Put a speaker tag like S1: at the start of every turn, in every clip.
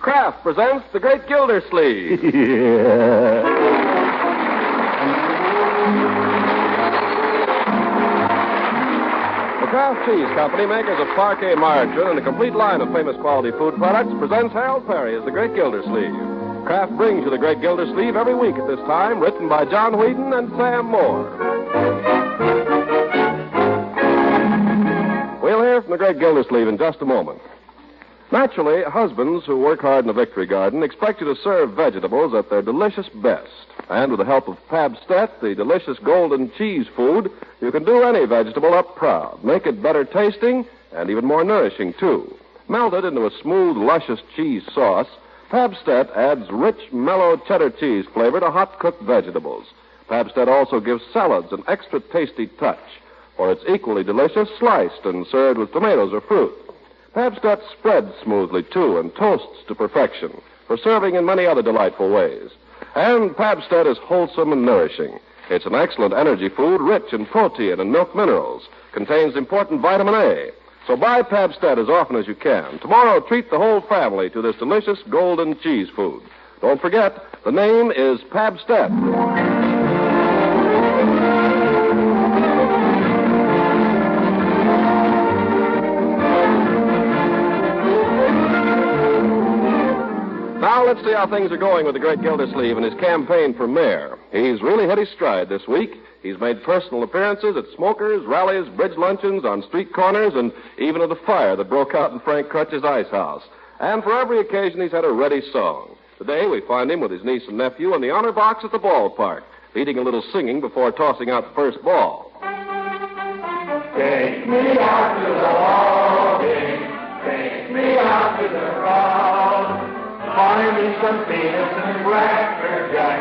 S1: Kraft presents the Great Gildersleeve. The Kraft Cheese Company, makers of parquet margarine and a complete line of famous quality food products, presents Harold Peary as the Great Gildersleeve. Kraft brings you the Great Gildersleeve every week at this time, written by John Whedon and Sam Moore. We'll hear from the Great Gildersleeve in just a moment. Naturally, husbands who work hard in a victory garden expect you to serve vegetables at their delicious best. And with the help of Pabstet, the delicious golden cheese food, you can do any vegetable up proud. Make it better tasting and even more nourishing, too. Melted into a smooth, luscious cheese sauce, Pabstet adds rich, mellow cheddar cheese flavor to hot-cooked vegetables. Pabstet also gives salads an extra tasty touch, for it's equally delicious sliced and served with tomatoes or fruit. Pabstet spreads smoothly, too, and toasts to perfection for serving in many other delightful ways. And Pabstet is wholesome and nourishing. It's an excellent energy food rich in protein and milk minerals. Contains important vitamin A. So buy Pabstet as often as you can. Tomorrow, treat the whole family to this delicious golden cheese food. Don't forget, the name is Pabstet. Now, let's see how things are going with the Great Gildersleeve in his campaign for mayor. He's really hit his stride this week. He's made personal appearances at smokers, rallies, bridge luncheons, on street corners, and even at the fire that broke out in Frank Crutch's ice house. And for every occasion, he's had a ready song. Today, we find him with his niece and nephew in the honor box at the ballpark, leading a little singing before tossing out the first ball.
S2: Take me out to the ball game. Take me out to the crowd. Find me some peanuts and cracker jack.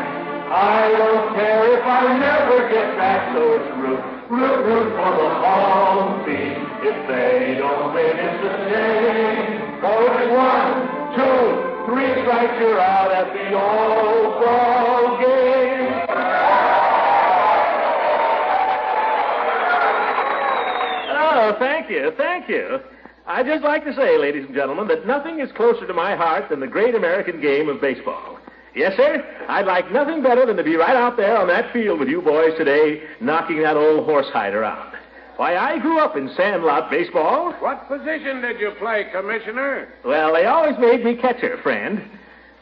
S2: I don't care if I never get back, so it's root for the home team. If they don't win, it's a shame. For it's 1, 2, 3 strikes, you're out at the old ball game.
S3: Oh, thank you. I'd just like to say, ladies and gentlemen, that nothing is closer to my heart than the great American game of baseball. Yes, sir, I'd like nothing better than to be right out there on that field with you boys today, knocking that old horsehide around. Why, I grew up in sandlot baseball.
S4: What position did you play, Commissioner?
S3: Well, they always made me catcher, friend.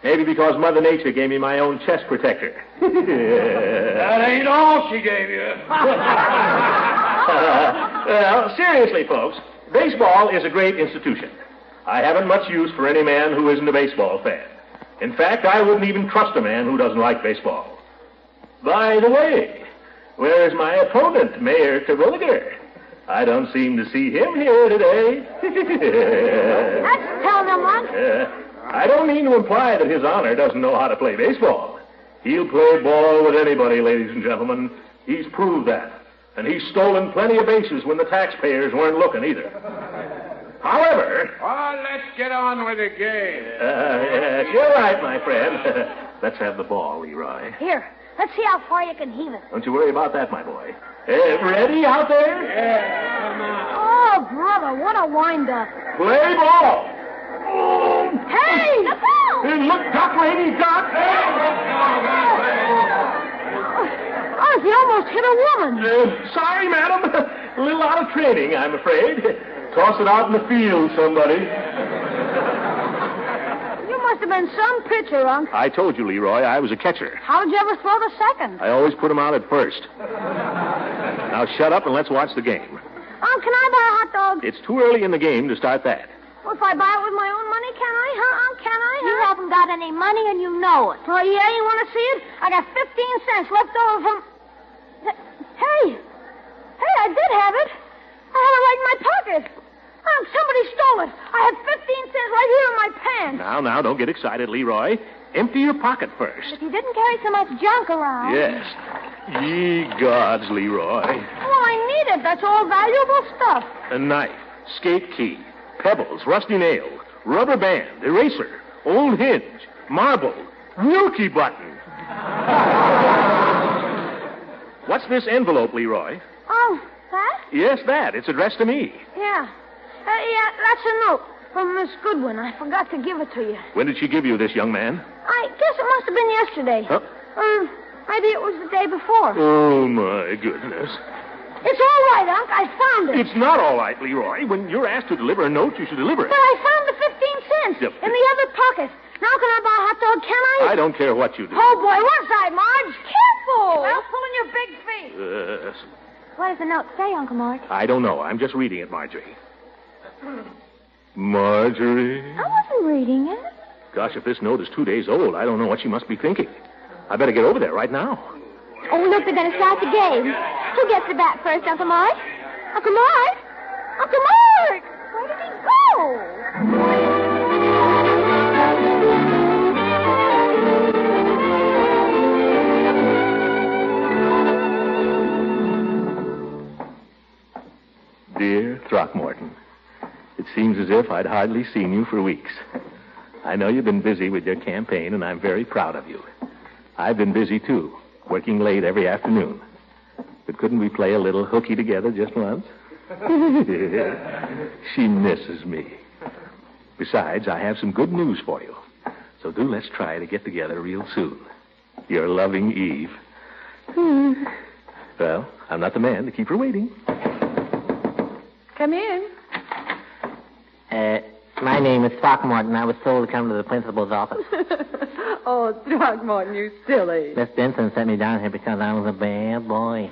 S3: Maybe because Mother Nature gave me my own chest protector.
S4: That ain't all she gave you.
S3: Well, seriously, folks, baseball is a great institution. I haven't much use for any man who isn't a baseball fan. In fact, I wouldn't even trust a man who doesn't like baseball. By the way, where's my opponent, Mayor Terwilliger? I don't seem to see him here today.
S5: That's telling him what?
S3: I don't mean to imply that His Honor doesn't know how to play baseball. He'll play ball with anybody, ladies and gentlemen. He's proved that. And he's stolen plenty of bases when the taxpayers weren't looking either. However...
S4: Oh, let's get on with the game.
S3: Yes, you're right, my friend. Let's have the ball, Leroy.
S5: Here, let's see how far you can heave it.
S3: Don't you worry about that, my boy. Ready out there?
S4: Yeah, come on.
S5: Oh, brother, what a wind-up.
S3: Play ball.
S5: Hey! The ball!
S3: And look, Doc Lady, Doc.
S5: Oh, he almost hit a woman.
S3: Sorry, madam. A little out of training, I'm afraid. Toss it out in the field, somebody.
S5: You must have been some pitcher, Unc.
S3: I told you, Leroy, I was a catcher.
S5: How'd you ever throw the second?
S3: I always put him out at first. Now shut up and let's watch the game.
S5: Unc, can I buy a hot dog?
S3: It's too early in the game to start that.
S5: Well, if I buy it with my own money, can I, huh, Unc? Can I, huh?
S6: You haven't got any money and you know it.
S5: Oh, yeah? You want to see it? I got 15 cents left over from... Hey, I did have it. I had it right in my pocket. Somebody stole it. I had 15 cents right here in my pants.
S3: Now, don't get excited, Leroy. Empty your pocket first.
S6: But you didn't carry so much junk around.
S3: Yes. Ye gods, Leroy.
S5: Well, I need it. That's all valuable stuff.
S3: A knife, skate key, pebbles, rusty nail, rubber band, eraser, old hinge, marble, Wilkie button. What's this envelope, Leroy?
S5: Oh, that?
S3: Yes, that. It's addressed to me.
S5: Yeah. Yeah, that's a note. From Miss Goodwin. I forgot to give it to you.
S3: When did she give you this, young man?
S5: I guess it must have been yesterday.
S3: Huh?
S5: Maybe it was the day before.
S3: Oh, my goodness.
S5: It's all right, Unc. I found it.
S3: It's not all right, Leroy. When you're asked to deliver a note, you should deliver it.
S5: But I found the 15 cents
S3: Yep.
S5: in the other pocket. Now can I buy a hot dog, can I?
S3: I don't care what you do.
S5: Oh, boy, one side, Marge. Careful. Well, pulling your big feet.
S3: Yes.
S6: What does the note say, Uncle Mort?
S3: I don't know. I'm just reading it, Marjorie. Marjorie?
S6: I wasn't reading it.
S3: Gosh, if this note is 2 days old, I don't know what she must be thinking. I better get over there right now.
S6: Oh, look, they're going to start the game. Who gets the bat first, Uncle Mort? Uncle Mort? Uncle Mort! Where did he go?
S3: Dear Throckmorton, it seems as if I'd hardly seen you for weeks. I know you've been busy with your campaign, and I'm very proud of you. I've been busy, too, working late every afternoon. But couldn't we play a little hooky together just once? She misses me. Besides, I have some good news for you. So let's try to get together real soon. Your loving Eve. Well, I'm not the man to keep her waiting.
S7: Come in.
S8: My name is Throckmorton. I was told to come to the principal's office.
S7: Oh, Throckmorton, you silly.
S8: Miss Benson sent me down here because I was a bad boy.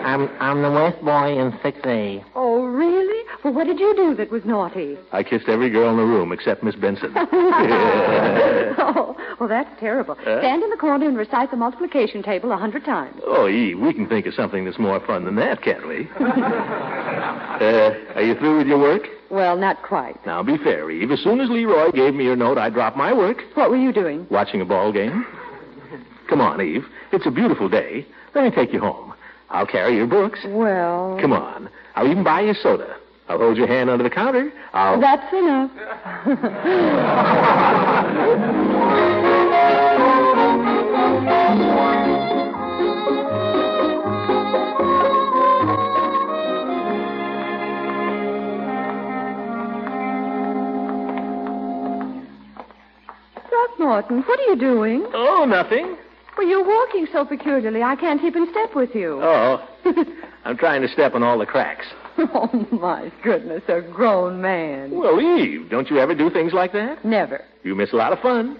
S8: I'm the worst boy in 6A.
S7: Oh, really? Well, what did you do that was naughty?
S3: I kissed every girl in the room except Miss Benson.
S7: Oh, well, that's terrible. Stand in the corner and recite the multiplication table 100 times.
S3: Oh, Eve, we can think of something that's more fun than that, can't we? Are you through with your work?
S7: Well, not quite.
S3: Now, be fair, Eve. As soon as Leroy gave me your note, I dropped my work.
S7: What were you doing?
S3: Watching a ball game. Come on, Eve. It's a beautiful day. Let me take you home. I'll carry your books.
S7: Well...
S3: Come on. I'll even buy you soda. I'll hold your hand under the counter.
S7: That's enough. Throckmorton, what are you doing?
S3: Oh, nothing.
S7: Well, you're walking so peculiarly, I can't keep in step with you.
S3: Oh, I'm trying to step on all the cracks.
S7: Oh, my goodness, a grown man.
S3: Well, Eve, don't you ever do things like that?
S7: Never.
S3: You miss a lot of fun.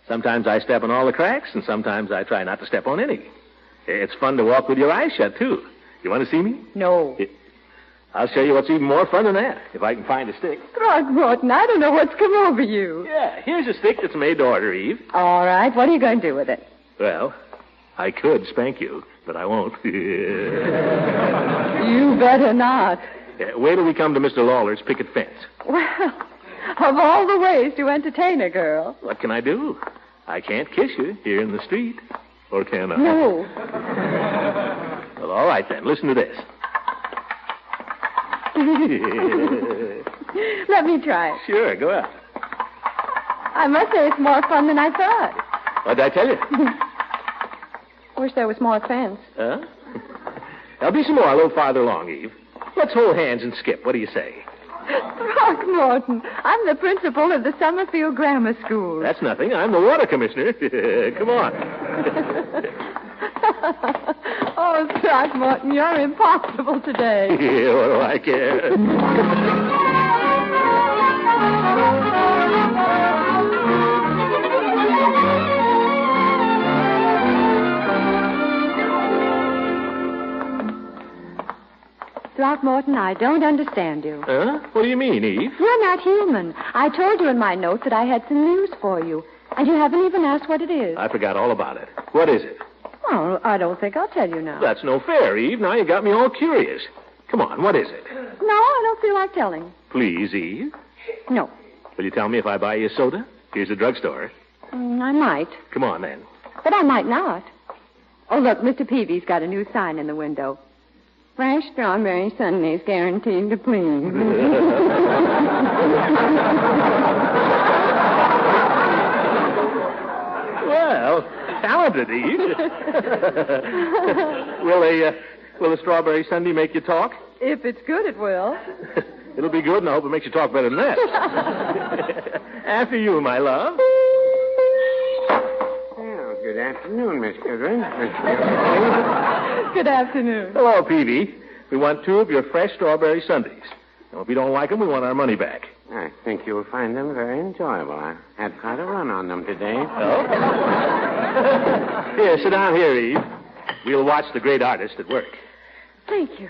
S3: Sometimes I step on all the cracks, and sometimes I try not to step on any. It's fun to walk with your eyes shut, too. You want to see me?
S7: No.
S3: I'll show you what's even more fun than that, if I can find a stick.
S7: Throckmorton, I don't know what's come over you.
S3: Yeah, here's a stick that's made to order, Eve.
S7: All right, what are you going to do with it?
S3: Well, I could spank you, but I won't.
S7: You better not.
S3: Wait till we come to Mr. Lawler's picket fence.
S7: Well, of all the ways to entertain a girl.
S3: What can I do? I can't kiss you here in the street. Or can I?
S7: No.
S3: Well, all right, then. Listen to this.
S7: Let me try it.
S3: Sure, go ahead.
S7: I must say it's more fun than I thought.
S3: What did I tell you?
S7: Wish there was more fence.
S3: Huh? There'll be some more a little farther along, Eve. Let's hold hands and skip. What do you say?
S7: Throckmorton, I'm the principal of the Summerfield Grammar School.
S3: That's nothing. I'm the water commissioner. Come on.
S7: Oh, Throckmorton, you're impossible today.
S3: Yeah, what do I care?
S7: Throckmorton, I don't understand you.
S3: Huh? What do you mean, Eve?
S7: You're not human. I told you in my note that I had some news for you, and you haven't even asked what it is.
S3: I forgot all about it. What is it?
S7: Well, I don't think I'll tell you now.
S3: That's no fair, Eve. Now you got me all curious. Come on, what is it?
S7: No, I don't feel like telling.
S3: Please, Eve.
S7: No.
S3: Will you tell me if I buy you a soda? Here's the drugstore.
S7: I might.
S3: Come on, then.
S7: But I might not. Oh, look, Mr. Peavy's got a new sign in the window. Fresh strawberry sundaes guaranteed to please.
S3: Well, talented, Eve. Will a strawberry sundae make you talk?
S7: If it's good, it will.
S3: It'll be good, and I hope it makes you talk better than that. After you, my love.
S9: Well, good afternoon, Miss Goodwin.
S7: Good afternoon.
S3: Hello, Peavy. We want 2 of your fresh strawberry sundaes. Now, if you don't like them, we want our money back.
S9: I think you'll find them very enjoyable. I had quite a run on them today.
S3: Oh? Here, sit down here, Eve. We'll watch the great artist at work.
S7: Thank you.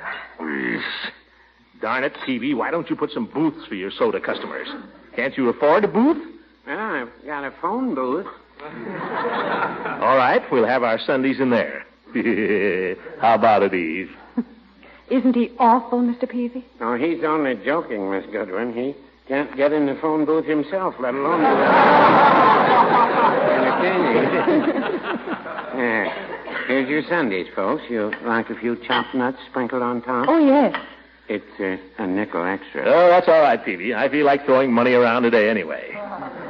S3: Darn it, Peavy, why don't you put some booths for your soda customers? Can't you afford a booth?
S9: Well, I've got a phone booth.
S3: All right, we'll have our sundaes in there. How about it, Eve?
S7: Isn't he awful, Mr. Peavy?
S9: Oh, he's only joking, Miss Goodwin. He can't get in the phone booth himself, let alone entertaining. Here's your sundaes, folks. You like a few chopped nuts sprinkled on top?
S7: Oh, yes.
S9: It's a nickel extra.
S3: Oh, that's all right, Peavy. I feel like throwing money around today anyway.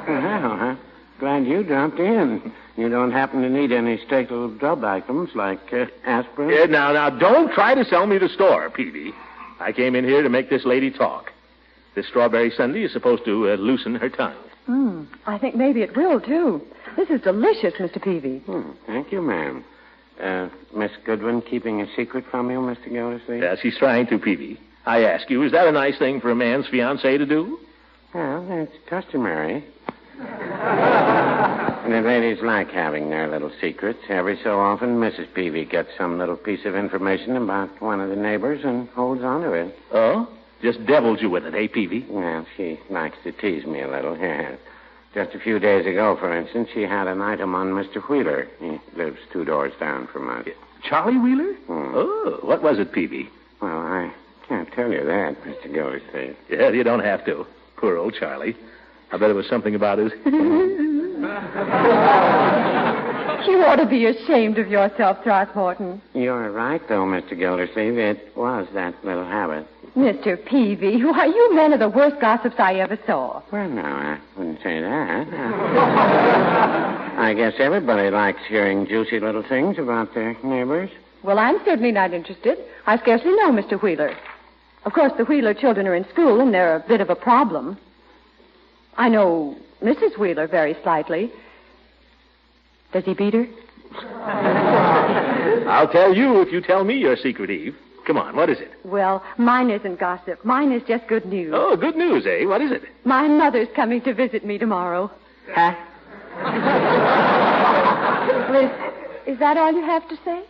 S9: Well, glad you dropped in. You don't happen to need any staple drug items like aspirin?
S3: Yeah, now, don't try to sell me the store, Peavy. I came in here to make this lady talk. This strawberry sundae is supposed to loosen her tongue.
S7: I think maybe it will, too. This is delicious, Mr. Peavy.
S9: Thank you, ma'am. Miss Goodwin keeping a secret from you, Mr. Gildersleeve?
S3: Yeah, she's trying to, Peavy. I ask you, is that a nice thing for a man's fiancée to do?
S9: Well, it's customary. And the ladies like having their little secrets. Every so often, Mrs. Peavy gets some little piece of information about one of the neighbors and holds on to it.
S3: Oh? Just deviled you with it, eh, Peavy?
S9: Well, she likes to tease me a little. Yeah. Just a few days ago, for instance, she had an item on Mr. Wheeler. He lives 2 doors down from us.
S3: Charlie Wheeler? Oh, what was it, Peavy?
S9: Well, I can't tell you that, Mr. Gildersleeve.
S3: Yeah, you don't have to. Poor old Charlie. I bet it was something about his...
S7: You ought to be ashamed of yourself, Throckmorton.
S9: You're right, though, Mr. Gildersleeve. It was that little habit.
S7: Mr. Peavy, why, you men are the worst gossips I ever saw.
S9: Well, no, I wouldn't say that. I guess everybody likes hearing juicy little things about their neighbors.
S7: Well, I'm certainly not interested. I scarcely know Mr. Wheeler. Of course, the Wheeler children are in school, and they're a bit of a problem. I know Mrs. Wheeler very slightly. Does he beat her?
S3: I'll tell you if you tell me your secret, Eve. Come on, what is it?
S7: Well, mine isn't gossip. Mine is just good news.
S3: Oh, good news, eh? What is it?
S7: My mother's coming to visit me tomorrow.
S3: Huh?
S7: Liz, is that all you have to say?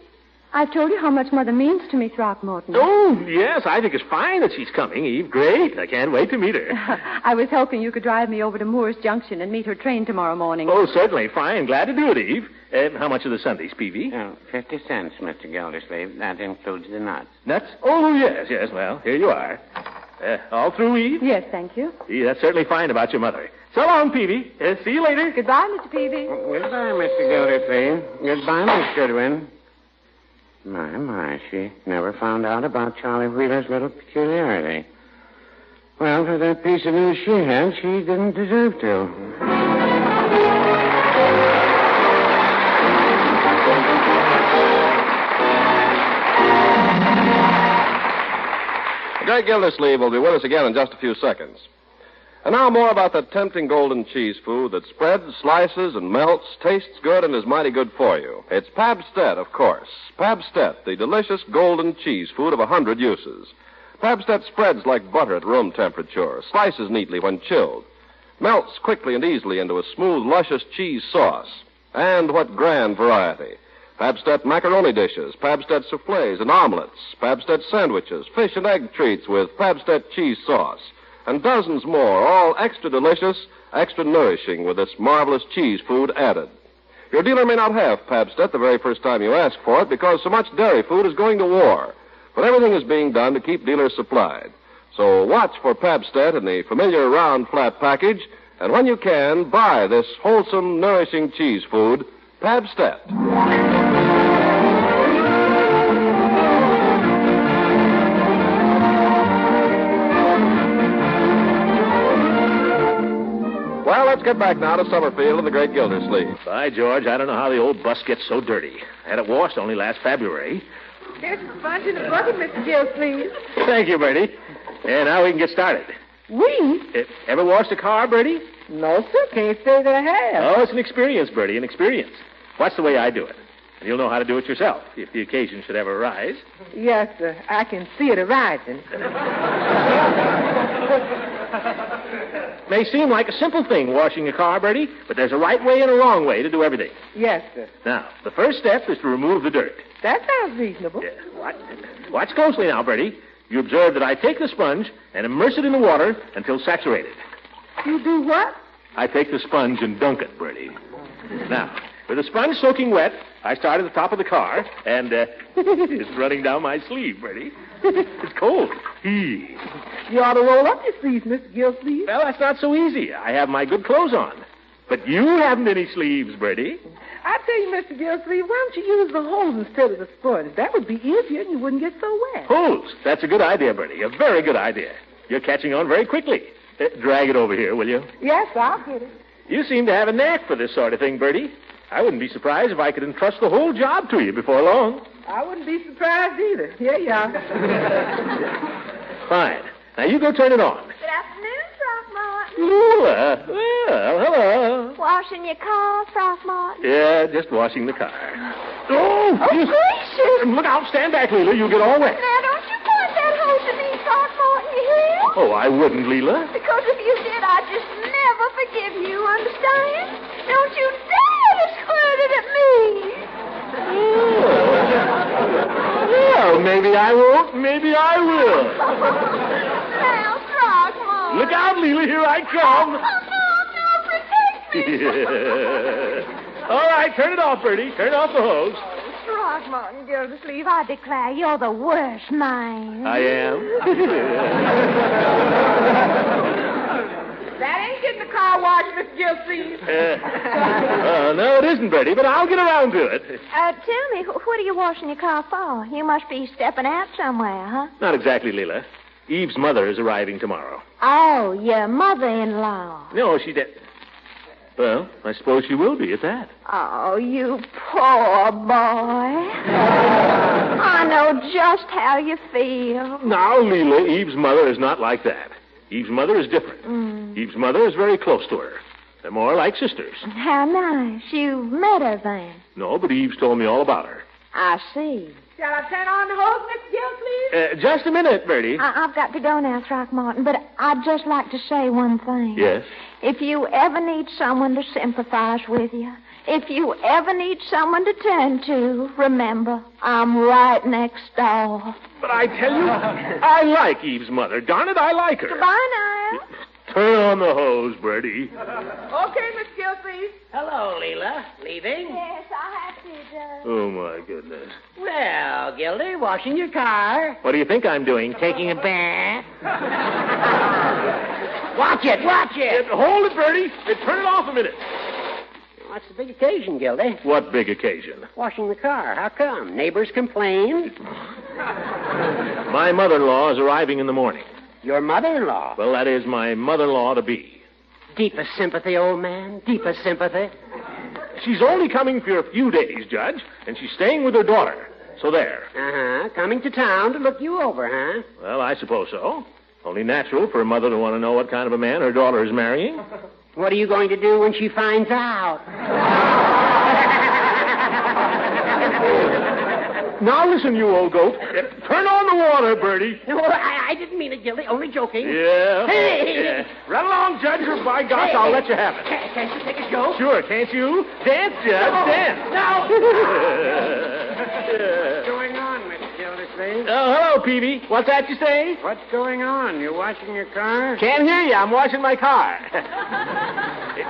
S7: I've told you how much Mother means to me, Throckmorton.
S3: Oh, yes, I think it's fine that she's coming, Eve. Great. I can't wait to meet her.
S7: I was hoping you could drive me over to Moore's Junction and meet her train tomorrow morning.
S3: Oh, certainly. Fine. Glad to do it, Eve. How much are the sundaes, Peavy?
S9: 50 cents, Mr. Gildersleeve. That includes the nuts.
S3: Nuts? Oh, yes. Well, here you are. All through, Eve?
S7: Yes, thank you.
S3: Yeah, that's certainly fine about your mother. So long, Peavy. See you later.
S7: Goodbye, Mr. Peavy.
S9: Goodbye, Mr. Gildersleeve. Goodbye, Miss Goodwin. My, she never found out about Charlie Wheeler's little peculiarity. Well, for that piece of news she had, she didn't deserve to.
S1: The Great Gildersleeve will be with us again in just a few seconds. And now more about that tempting golden cheese food that spreads, slices, and melts, tastes good, and is mighty good for you. It's Pabstet, of course. Pabstet, the delicious golden cheese food of 100 uses. Pabstet spreads like butter at room temperature, slices neatly when chilled, melts quickly and easily into a smooth, luscious cheese sauce. And what grand variety. Pabstet macaroni dishes, Pabstet soufflés and omelets, Pabstet sandwiches, fish and egg treats with Pabstet cheese sauce, and dozens more, all extra delicious, extra nourishing with this marvelous cheese food added. Your dealer may not have Pabstet the very first time you ask for it because so much dairy food is going to war. But everything is being done to keep dealers supplied. So watch for Pabstet in the familiar round flat package, and when you can, buy this wholesome, nourishing cheese food, Pabstet. Well, let's get back now to Summerfield and the Great Gildersleeve.
S3: By George, I don't know how the old bus gets so dirty. I had it washed only last February.
S7: There's a sponge in the bucket, Mr. Gildersleeve.
S3: Thank you, Bertie. And now we can get started.
S7: We?
S3: Ever washed a car, Bertie?
S7: No, sir. Can't say that I have.
S3: Oh, it's an experience, Bertie, an experience. Watch the way I do it. And you'll know how to do it yourself, if the occasion should ever arise.
S7: Yes, sir. I can see it arising.
S3: May seem like a simple thing, washing a car, Bertie, but there's a right way and a wrong way to do everything.
S7: Yes, sir.
S3: Now, the first step is to remove the dirt.
S7: That sounds reasonable.
S3: Yeah. Watch closely now, Bertie. You observe that I take the sponge and immerse it in the water until saturated.
S7: You do what?
S3: I take the sponge and dunk it, Bertie. Now, with the sponge soaking wet, I start at the top of the car, and it's running down my sleeve, Bertie. It's cold.
S7: You ought to roll up your sleeves, Mr. Gildersleeve.
S3: Well, that's not so easy. I have my good clothes on. But you haven't any sleeves, Bertie.
S7: I tell you, Mr. Gildersleeve, why don't you use the hose instead of the sponge? That would be easier and you wouldn't get so wet.
S3: Hose? That's a good idea, Bertie. A very good idea. You're catching on very quickly. Drag it over here, will you?
S7: Yes, I'll get it.
S3: You seem to have a knack for this sort of thing, Bertie. I wouldn't be surprised if I could entrust the whole job to you before long.
S7: I wouldn't be surprised either. Here you are.
S3: Fine. Now you go turn it on.
S6: Good afternoon, Throckmorton.
S3: Lula. Well, hello.
S6: Washing your car, Throckmorton?
S3: Yeah, just washing the car. Oh,
S6: gracious.
S3: Look out. Stand back, Leela. You'll get all wet.
S6: Now, don't you point that hose at me, Throckmorton, you hear?
S3: Oh, I wouldn't, Leela.
S6: Because if you did, I'd just never forgive you, understand? Don't you dare to squirt it at me.
S3: Well, maybe I won't. Maybe I will.
S6: Now, Throckmorton.
S3: Look out, Leela. Here I come.
S6: No, protect me.
S3: All right, turn it off, Bertie. Turn off the hose.
S6: Throckmorton Gildersleeve, I declare you're the worst man.
S3: I am.
S7: That ain't getting the car washed, Mr. Gildersleeve.
S3: No, it isn't, Bertie, but I'll get around to it.
S6: Tell me, what are you washing your car for? You must be stepping out somewhere, huh?
S3: Not exactly, Leela. Eve's mother is arriving tomorrow.
S6: Oh, your mother-in-law.
S3: No, she did. Well, I suppose she will be at that.
S6: Oh, you poor boy. I know just how you feel.
S3: Now, Leela, Eve's mother is not like that. Eve's mother is different. Eve's mother is very close to her. They're more like sisters.
S6: How nice. You met her then.
S3: No, but Eve's told me all about her.
S6: I see.
S7: Shall I turn on the hose, Mr. Gildersleeve?
S3: Just a minute, Bertie.
S6: I've got to go now, Throckmorton, but I'd just like to say one thing.
S3: Yes?
S6: If you ever need someone to sympathize with you, if you ever need someone to turn to, remember, I'm right next door.
S3: But I tell you, I like Eve's mother. Darn it, I like her.
S6: Goodbye now.
S3: Turn on the hose, Bertie.
S7: Okay, Mr. Gildersleeve.
S8: Hello, Leela. Leaving?
S6: Yes, I have to, Judge.
S3: Oh, my goodness.
S8: Well, Gildy, washing your car.
S3: What do you think I'm doing?
S8: Taking a bath. Watch it, watch it.
S3: Hold it, Bertie. Turn it off a minute.
S8: What's the big occasion, Gildy?
S3: What big occasion?
S8: Washing the car. How come? Neighbors complain?
S3: My mother-in-law is arriving in the morning.
S8: Your mother-in-law?
S3: Well, that is my mother-in-law to be.
S8: Deepest sympathy, old man. Deepest sympathy.
S3: She's only coming for a few days, Judge, and she's staying with her daughter. So there.
S8: Uh-huh. Coming to town to look you over, huh?
S3: Well, I suppose so. Only natural for a mother to want to know what kind of a man her daughter is marrying.
S8: What are you going to do when she finds out?
S3: Now listen, you old goat. Turn on the water, Bertie.
S8: No, I didn't mean it, Gildy. Only joking.
S3: Yeah.
S8: Hey!
S3: Yeah. Run along, Judge, or by gosh, I'll let you have it.
S8: Can't you take a joke?
S3: Sure, can't you? Dance, Judge,
S8: No.
S3: dance.
S9: What's going on, Mr. Gildersleeve?
S3: Oh, hello, Peavy. What's that you say?
S9: What's going on? You washing your car?
S3: Can't hear you. I'm washing my car.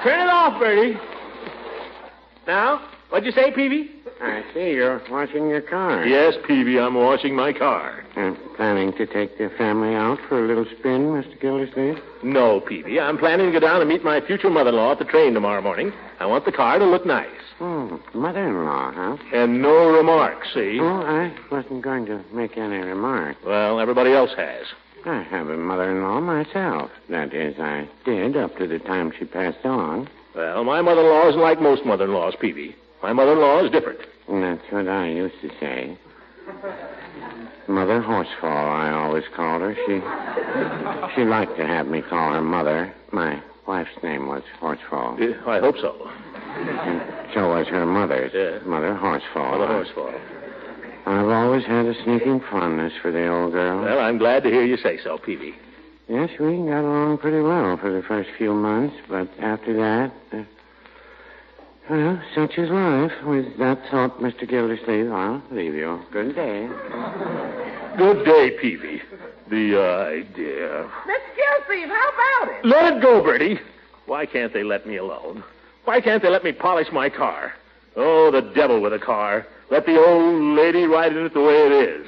S3: Turn it off, Bertie. Now, what'd you say, Peavy?
S9: I see you're washing your car.
S3: Yes, Peavy, I'm washing my car.
S9: Planning to take the family out for a little spin, Mr. Gildersleeve?
S3: No, Peavy. I'm planning to go down and meet my future mother-in-law at the train tomorrow morning. I want the car to look nice.
S9: Mother-in-law, huh?
S3: And no remarks, see?
S9: Oh, I wasn't going to make any remark.
S3: Well, everybody else has.
S9: I have a mother-in-law myself. That is, I did up to the time she passed on.
S3: Well, my mother-in-law isn't like most mother-in-laws, Peavy. My mother-in-law is different.
S9: That's what I used to say. Mother Horsefall, I always called her. She liked to have me call her Mother. My wife's name was Horsefall.
S3: I hope so.
S9: And so was her mother's.
S3: Yeah.
S9: Mother Horsefall.
S3: Mother Horsefall.
S9: I've always had a sneaking fondness for the old girl.
S3: Well, I'm glad to hear you say so, Peavy.
S9: Yes, we got along pretty well for the first few months, but after that, well, such is life. With that thought, Mr. Gildersleeve, I'll leave you. Good day.
S3: Good day, Peavy. The idea.
S4: Mr. Gildersleeve, how about it?
S3: Let it go, Bertie. Why can't they let me alone? Why can't they let me polish my car? Oh, the devil with a car. Let the old lady ride in it the way it is.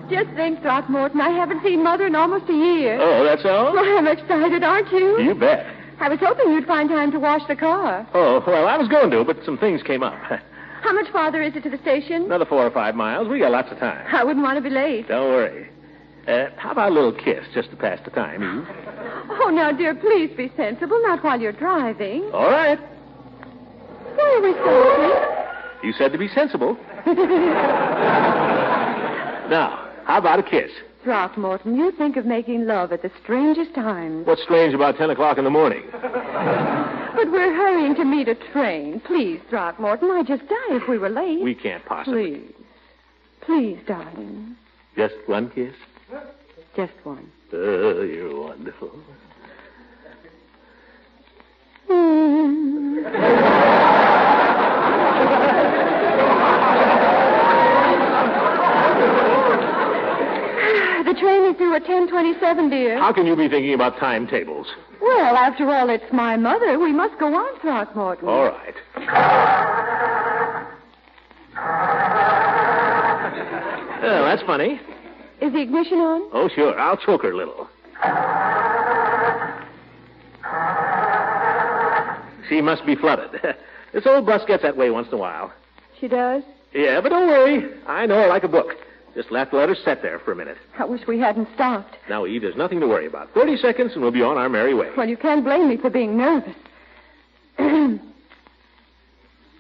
S7: Just think, Throckmorton, I haven't seen Mother in almost a year.
S3: Oh, that's all?
S7: Well, I'm excited, aren't you?
S3: You bet.
S7: I was hoping you'd find time to wash the car.
S3: Oh, well, I was going to, but some things came up.
S7: How much farther is it to the station?
S3: Another 4 or 5 miles. We got lots of time.
S7: I wouldn't want to be late.
S3: Don't worry. How about a little kiss just to pass the time, Eve?
S7: Oh, now, dear, please be sensible, not while you're driving.
S3: All right.
S7: Why are we stopping?
S3: You said to be sensible. Now, how about a kiss?
S7: Throckmorton, you think of making love at the strangest times.
S3: What's strange about 10 o'clock in the morning?
S7: But we're hurrying to meet a train. Please, Throckmorton, I'd just die if we were late.
S3: We can't possibly.
S7: Please. Please, darling.
S3: Just one kiss?
S7: Just one.
S3: Oh, you're wonderful.
S7: The train is due at 10:27, dear.
S3: How can you be thinking about timetables?
S7: Well, after all, it's my mother. We must go on, Throckmorton.
S3: All right. Oh, that's funny.
S7: Is the ignition on?
S3: Oh, sure. I'll choke her a little. She must be flooded. This old bus gets that way once in a while.
S7: She does?
S3: Yeah, but don't worry. I know her like a book. Just have to let her sit there for a minute.
S7: I wish we hadn't stopped.
S3: Now, Eve, there's nothing to worry about. 30 seconds and we'll be on our merry way.
S7: Well, you can't blame me for being nervous. Can't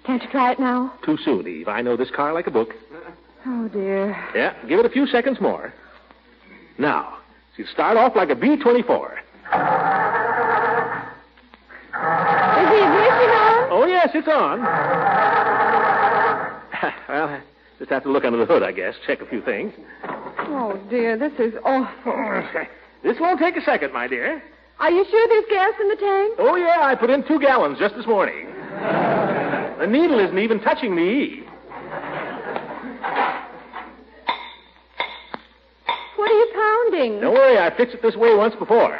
S7: you try it now?
S3: Too soon, Eve. I know this car like a book.
S7: Oh, dear.
S3: Yeah, give it a few seconds more. Now, she'll start off like a B-24.
S7: Is the ignition on?
S3: Oh, yes, it's on. Well, just have to look under the hood, I guess. Check a few things.
S7: Oh, dear, this is awful.
S3: This won't take a second, my dear.
S7: Are you sure there's gas in the tank?
S3: Oh, yeah, I put in 2 gallons just this morning. The needle isn't even touching the E.
S7: What are you pounding?
S3: Don't worry, I fixed it this way once before.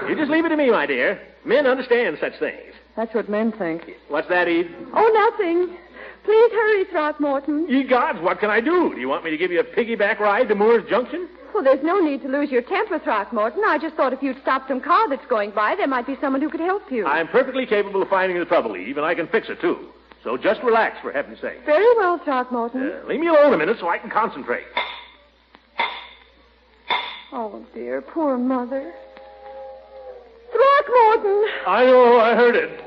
S3: You just leave it to me, my dear. Men understand such things.
S7: That's what men think.
S3: What's that, Eve?
S7: Oh, nothing. Please hurry, Throckmorton.
S3: Ye gods, what can I do? Do you want me to give you a piggyback ride to Moore's Junction?
S7: Well, there's no need to lose your temper, Throckmorton. I just thought if you'd stopped some car that's going by, there might be someone who could help you.
S3: I'm perfectly capable of finding the trouble, Eve, and I can fix it, too. So just relax, for heaven's sake.
S7: Very well, Throckmorton.
S3: Leave me alone a minute so I can concentrate.
S7: Oh, dear, poor Mother. Throckmorton!
S3: I know, I heard it.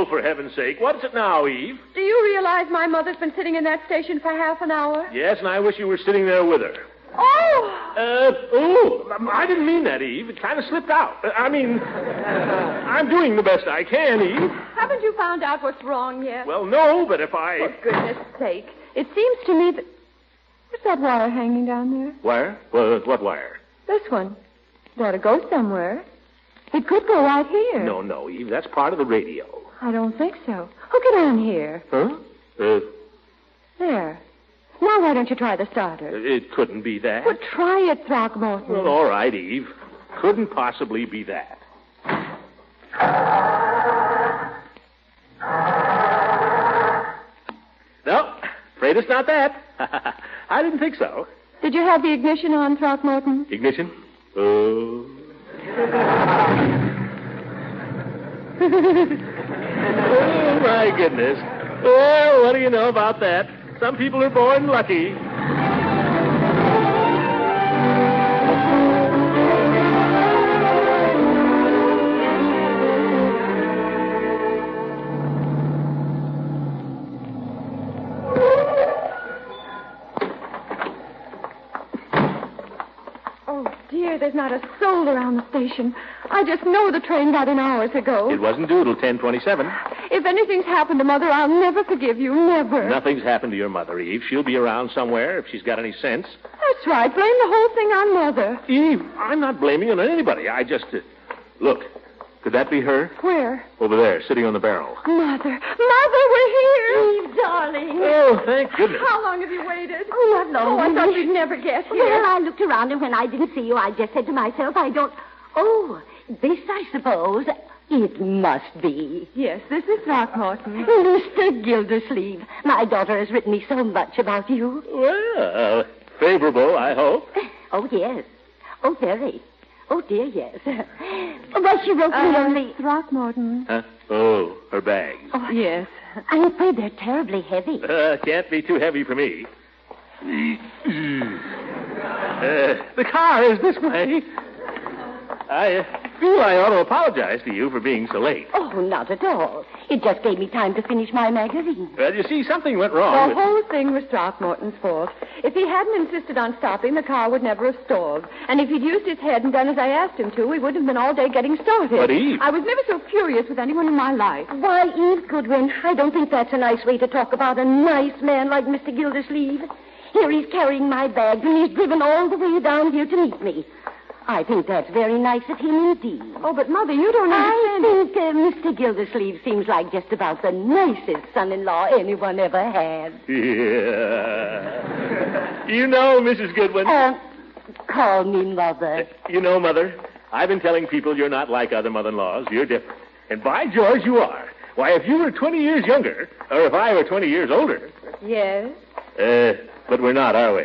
S3: For heaven's sake, what's it now, Eve?
S7: Do you realize my mother's been sitting in that station for half an hour?
S3: Yes, and I wish you were sitting there with her.
S7: Oh!
S3: I didn't mean that, Eve. It kind of slipped out. I'm doing the best I can, Eve.
S7: Haven't you found out what's wrong yet?
S3: Well, no, but if I...
S7: For goodness sake. It seems to me that... What's that wire hanging down there?
S3: Wire? What wire?
S7: This one. It ought to go somewhere. It could go right here.
S3: No, Eve. That's part of the radio.
S7: I don't think so. Hook it on here.
S3: Huh?
S7: There. Now, why don't you try the starter?
S3: It couldn't be that.
S7: Well, try it, Throckmorton.
S3: Well, all right, Eve. Couldn't possibly be that. afraid it's not that. I didn't think so.
S7: Did you have the ignition on, Throckmorton?
S3: Ignition? Oh. Oh, my goodness. Well, what do you know about that? Some people are born lucky.
S7: There's not a soul around the station. I just know the train got in hours ago.
S3: It wasn't due till 10:27.
S7: If anything's happened to Mother, I'll never forgive you, never.
S3: Nothing's happened to your mother, Eve. She'll be around somewhere if she's got any sense.
S7: That's right. Blame the whole thing on Mother.
S3: Eve, I'm not blaming you on anybody. I just... Look, could that be her?
S7: Where?
S3: Over there, sitting on the barrel.
S7: Mother, we're here.
S5: Eve, darling.
S3: Oh, thank goodness.
S7: How long have you waited?
S5: Oh, not long.
S7: Oh, I thought you'd never get here.
S5: Well, I looked around, and when I didn't see you, I just said to myself, I don't... Oh, this, I suppose, it must be.
S7: Yes, this is Throckmorton.
S5: Mr. Gildersleeve, my daughter has written me so much about you.
S3: Well, favorable, I hope.
S5: Oh, yes. Oh, very. Oh, dear, yes. Well, she wrote me only...
S7: Throckmorton.
S3: Huh? Oh, her bags.
S5: Oh,
S7: yes.
S5: I'm afraid they're terribly heavy.
S3: Can't be too heavy for me. The car is this way. I feel I ought to apologize to you for being so late.
S5: Oh, not at all. It just gave me time to finish my magazine.
S3: Well, you see, something went wrong.
S7: The whole thing was Throckmorton's fault. If he hadn't insisted on stopping, the car would never have stalled. And if he'd used his head and done as I asked him to, we wouldn't have been all day getting started.
S3: But, Eve...
S7: I was never so furious with anyone in my life.
S5: Why, Eve Goodwin, I don't think that's a nice way to talk about a nice man like Mr. Gildersleeve. Here he's carrying my bags, and he's driven all the way down here to meet me. I think that's very nice of him indeed.
S7: Oh, but, Mother, you don't understand.
S5: I think Mr. Gildersleeve seems like just about the nicest son-in-law anyone ever had.
S3: Yeah. You know, Mrs. Goodwin...
S5: Call me Mother.
S3: You know, Mother, I've been telling people you're not like other mother-in-laws. You're different. And by George, you are. Why, if you were 20 years younger, or if I were 20 years older...
S7: Yes?
S3: But we're not, are we?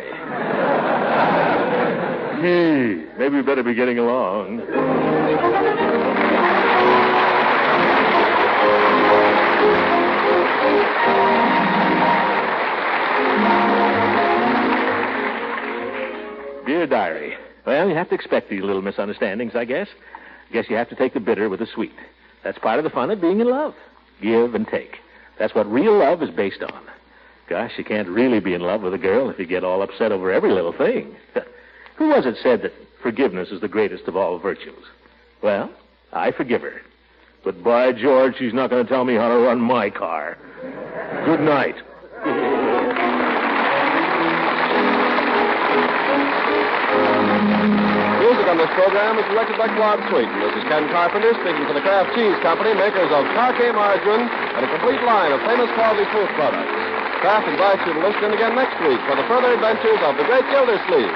S3: Maybe we better be getting along. Dear Diary, well, you have to expect these little misunderstandings, I guess. Guess you have to take the bitter with the sweet. That's part of the fun of being in love. Give and take. That's what real love is based on. Gosh, you can't really be in love with a girl if you get all upset over every little thing. Who was it said that forgiveness is the greatest of all virtues? Well, I forgive her. But by George, she's not going to tell me how to run my car. Good night.
S1: Music on this program is directed by Claude Sweeten. This is Ken Carpenter speaking for the Kraft Cheese Company, makers of Parquet Margarine and a complete line of famous quality fruit products. Kraft invites you to listen in again next week for the further adventures of the Great Gildersleeve.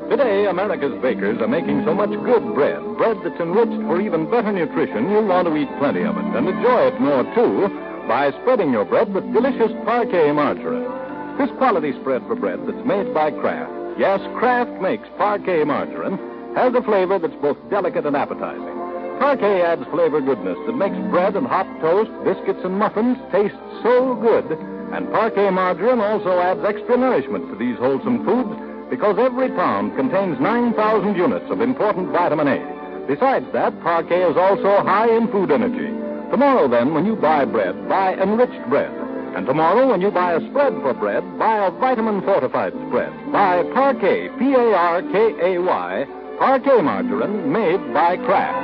S10: Today, America's bakers are making so much good bread that's enriched for even better nutrition, you'll want to eat plenty of it and enjoy it more, too, by spreading your bread with delicious Parquet margarine. This quality spread for bread that's made by Kraft, yes, Kraft makes Parquet margarine, has a flavor that's both delicate and appetizing. Parquet adds flavor goodness that makes bread and hot toast, biscuits and muffins taste so good. And Parquet margarine also adds extra nourishment to these wholesome foods because every pound contains 9,000 units of important vitamin A. Besides that, Parquet is also high in food energy. Tomorrow, then, when you buy bread, buy enriched bread. And tomorrow, when you buy a spread for bread, buy a vitamin-fortified spread. Buy Parquet, P-A-R-K-A-Y, Parquet margarine made by Kraft.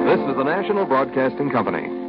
S11: This is the National Broadcasting Company.